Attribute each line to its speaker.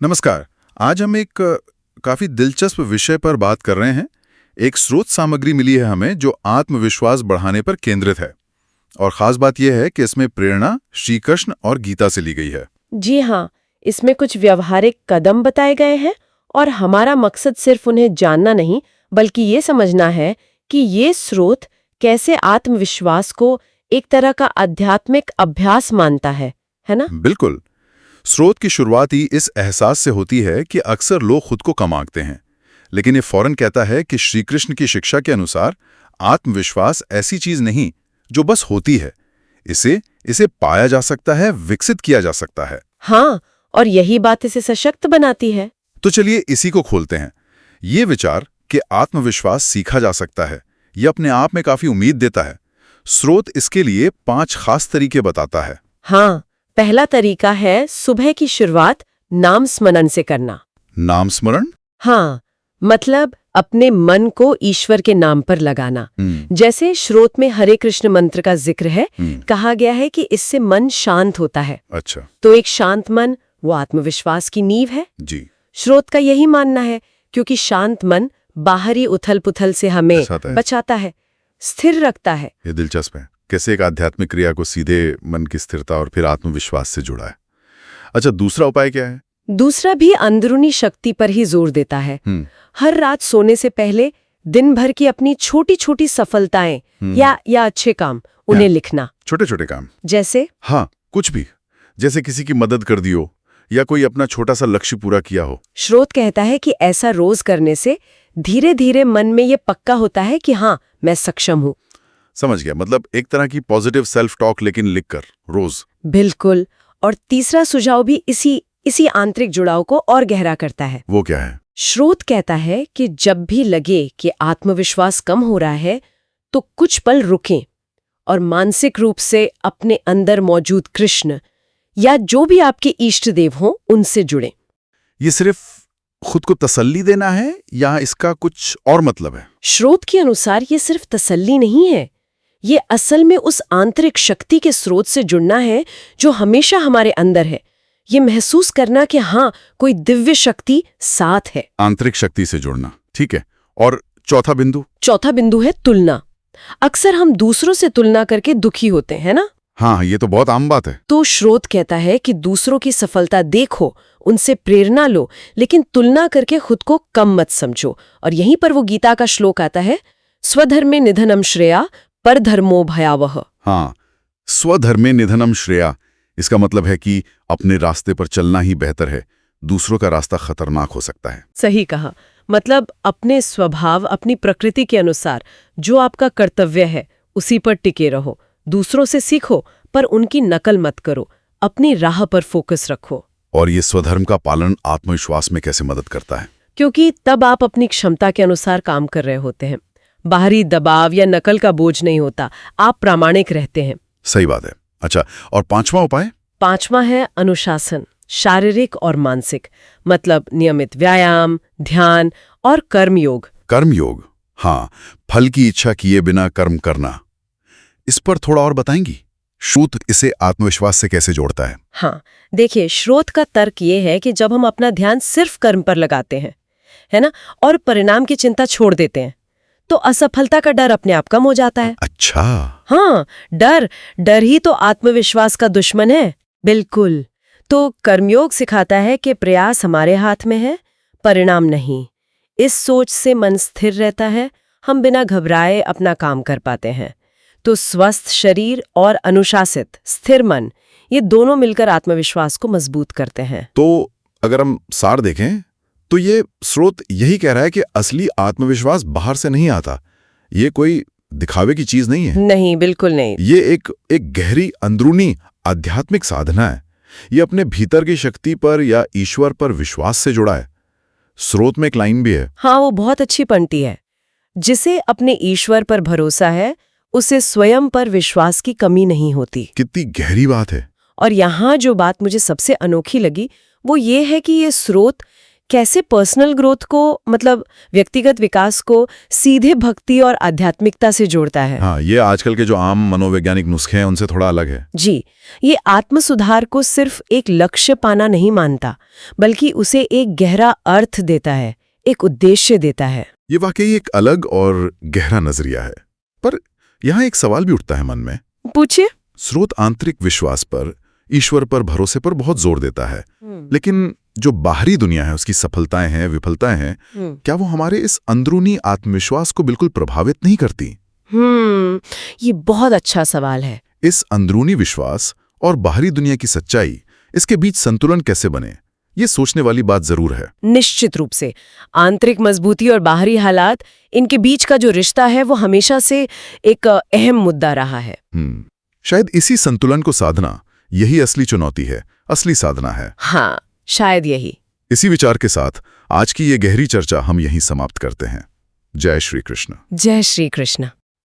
Speaker 1: नमस्कार। आज हम एक काफी दिलचस्प विषय पर बात कर रहे हैं। एक स्रोत सामग्री मिली है हमें जो आत्मविश्वास बढ़ाने पर केंद्रित है, और खास बात यह है कि इसमें प्रेरणा श्री कृष्ण और गीता से ली गई है।
Speaker 2: जी हाँ, इसमें कुछ व्यवहारिक कदम बताए गए हैं और हमारा मकसद सिर्फ उन्हें जानना नहीं बल्कि ये समझना है कि ये स्रोत कैसे आत्मविश्वास को एक तरह का आध्यात्मिक अभ्यास मानता है ना?
Speaker 1: बिल्कुल। स्रोत की शुरुआत ही इस एहसास से होती है कि अक्सर लोग खुद को कम आंकते हैं, लेकिन ये फौरन कहता है कि श्री कृष्ण की शिक्षा के अनुसार आत्मविश्वास ऐसी चीज नहीं जो बस होती है। इसे पाया जा सकता है, विकसित किया जा सकता है।
Speaker 2: हाँ, और यही बात इसे सशक्त बनाती है।
Speaker 1: तो चलिए इसी को खोलते हैं। ये विचार कि आत्मविश्वास सीखा जा सकता है, ये अपने आप में काफी उम्मीद देता है। स्रोत इसके लिए 5 खास तरीके बताता है।
Speaker 2: हाँ, पहला तरीका है सुबह की शुरुआत नाम स्मरण से करना।
Speaker 1: नाम स्मरण?
Speaker 2: हाँ, मतलब अपने मन को ईश्वर के नाम पर लगाना। जैसे स्रोत में हरे कृष्ण मंत्र का जिक्र है, कहा गया है कि इससे मन शांत होता है।
Speaker 1: अच्छा।
Speaker 2: तो एक शांत मन वो आत्मविश्वास की नींव है।
Speaker 1: जी।
Speaker 2: स्रोत का यही मानना है, क्योंकि शांत मन बाहरी उथल पुथल से हमें बचाता है, स्थिर रखता है।
Speaker 1: ये दिलचस्प है, कैसे एक आध्यात्मिक क्रिया को सीधे मन की स्थिरता और फिर आत्मविश्वास से जुड़ा है। अच्छा, दूसरा उपाय क्या है?
Speaker 2: दूसरा भी अंदरूनी शक्ति पर ही जोर देता है। हर रात सोने से पहले दिन भर की अपनी छोटी छोटी सफलताएं या अच्छे काम उन्हें लिखना।
Speaker 1: छोटे छोटे काम
Speaker 2: जैसे?
Speaker 1: हाँ, कुछ भी, जैसे किसी की मदद कर दी हो या कोई अपना छोटा सा लक्ष्य पूरा किया हो।
Speaker 2: स्रोत कहता है कि ऐसा रोज करने से धीरे धीरे मन में ये पक्का होता है कि हाँ, मैं सक्षम हूँ।
Speaker 1: समझ गया, मतलब एक तरह की पॉजिटिव सेल्फ टॉक, लेकिन लिखकर रोज।
Speaker 2: बिल्कुल। और तीसरा सुझाव भी इसी आंतरिक जुड़ाव को और गहरा करता है।
Speaker 1: वो क्या है?
Speaker 2: स्रोत कहता है कि जब भी लगे कि आत्मविश्वास कम हो रहा है तो कुछ पल रुकें और मानसिक रूप से अपने अंदर मौजूद कृष्ण या जो भी आपके इष्ट देव हों उनसे जुड़ें।
Speaker 1: ये सिर्फ खुद को तसल्ली देना है या इसका कुछ और मतलब है?
Speaker 2: स्रोत के अनुसार ये सिर्फ तसल्ली नहीं है, ये असल में उस आंतरिक शक्ति के स्रोत से जुड़ना है जो हमेशा हमारे अंदर है। ये महसूस करना कि हाँ, कोई दिव्य शक्ति साथ है।
Speaker 1: आंतरिक शक्ति से जुड़ना, ठीक है। और चौथा बिंदु
Speaker 2: है तुलना। अक्सर हम दूसरों से तुलना करके दुखी होते हैं ना?
Speaker 1: हाँ, ये तो बहुत आम बात है।
Speaker 2: तो स्रोत कहता है कि दूसरों की सफलता देखो, उनसे प्रेरणा लो, लेकिन तुलना करके खुद को कम मत समझो। और यहीं पर वो गीता का श्लोक आता है, स्वधर्मे निधनम श्रेया परधर्मो भयावह।
Speaker 1: हाँ, स्वधर्मे निधनम श्रेया, इसका मतलब है कि अपने रास्ते पर चलना ही बेहतर है, दूसरों का रास्ता खतरनाक हो सकता है।
Speaker 2: सही कहा। मतलब अपने स्वभाव, अपनी प्रकृति के अनुसार जो आपका कर्तव्य है उसी पर टिके रहो। दूसरों से सीखो पर उनकी नकल मत करो, अपनी राह पर फोकस रखो।
Speaker 1: और ये स्वधर्म का पालन आत्मविश्वास में कैसे मदद करता है?
Speaker 2: क्योंकि तब आप अपनी क्षमता के अनुसार काम कर रहे होते हैं, बाहरी दबाव या नकल का बोझ नहीं होता, आप प्रामाणिक रहते हैं।
Speaker 1: सही बात है। अच्छा, और पांचवा उपाय?
Speaker 2: पांचवा है अनुशासन, शारीरिक और मानसिक। मतलब नियमित व्यायाम, ध्यान और कर्मयोग।
Speaker 1: कर्मयोग, हाँ, फल की इच्छा किए बिना कर्म करना। इस पर थोड़ा और बताएंगी? श्रुत इसे आत्मविश्वास से कैसे जोड़ता है?
Speaker 2: हाँ, देखिए, स्रोत का तर्क ये है कि जब हम अपना ध्यान सिर्फ कर्म पर लगाते हैं, है ना, और परिणाम की चिंता छोड़ देते हैं, तो असफलता का डर अपने आप कम हो जाता है।
Speaker 1: अच्छा।
Speaker 2: हाँ, डर ही तो आत्मविश्वास का दुश्मन है। बिल्कुल। तो कर्मयोग सिखाता है कि प्रयास हमारे हाथ में है, परिणाम नहीं। इस सोच से मन स्थिर रहता है, हम बिना घबराए अपना काम कर पाते हैं। तो स्वस्थ शरीर और अनुशासित स्थिर मन, ये दोनों मिलकर आत्मविश्वास को मजबूत करते हैं।
Speaker 1: तो अगर हम सार देखें तो ये स्रोत यही कह रहा है कि असली आत्मविश्वास बाहर से नहीं आता, ये कोई दिखावे की चीज नहीं है।
Speaker 2: नहीं, बिल्कुल नहीं।
Speaker 1: ये एक गहरी अंदरूनी आध्यात्मिक साधना है। ये अपने भीतर की शक्ति पर या ईश्वर पर विश्वास से जुड़ा है। स्रोत में एक लाइन भी है।
Speaker 2: हाँ, वो बहुत अच्छी पंक्ति है, जिसे अपने ईश्वर पर भरोसा है उसे स्वयं पर विश्वास की कमी नहीं होती।
Speaker 1: कितनी गहरी बात है।
Speaker 2: और यहाँ जो बात मुझे सबसे अनोखी लगी वो ये है कि ये स्रोत कैसे पर्सनल ग्रोथ को मतलब व्यक्तिगत विकास को सीधे भक्ति और आध्यात्मिकता से जोड़ता है।
Speaker 1: हाँ, ये आजकल के जो आम मनोवैज्ञानिक नुस्खे हैं उनसे थोड़ा अलग है।
Speaker 2: जी, ये आत्म सुधार को सिर्फ एक लक्ष्य पाना नहीं मानता, बल्कि उसे एक गहरा अर्थ देता है, एक उद्देश्य देता है।
Speaker 1: ये वाकई एक अलग और गहरा नजरिया है। पर यहाँ एक सवाल भी उठता है मन में।
Speaker 2: पूछिए।
Speaker 1: स्रोत आंतरिक विश्वास पर, ईश्वर पर भरोसे पर बहुत जोर देता है, लेकिन जो बाहरी दुनिया है, उसकी सफलताएं हैं, विफलताएं हैं, क्या वो हमारे इस अंदरूनी आत्मविश्वास को बिल्कुल प्रभावित नहीं करती?
Speaker 2: ये बहुत अच्छा सवाल है।
Speaker 1: इस अंदरूनी विश्वास और बाहरी दुनिया की सच्चाई, इसके बीच संतुलन कैसे बने, ये सोचने वाली बात जरूर है।
Speaker 2: निश्चित रूप से आंतरिक मजबूती और बाहरी हालात, इनके बीच का जो रिश्ता है वो हमेशा से एक अहम मुद्दा रहा है।
Speaker 1: शायद इसी संतुलन को साधना, यही असली चुनौती है, असली साधना है।
Speaker 2: हाँ, शायद यही।
Speaker 1: इसी विचार के साथ आज की ये गहरी चर्चा हम यहीं समाप्त करते हैं। जय श्री कृष्ण।
Speaker 2: जय श्री कृष्ण।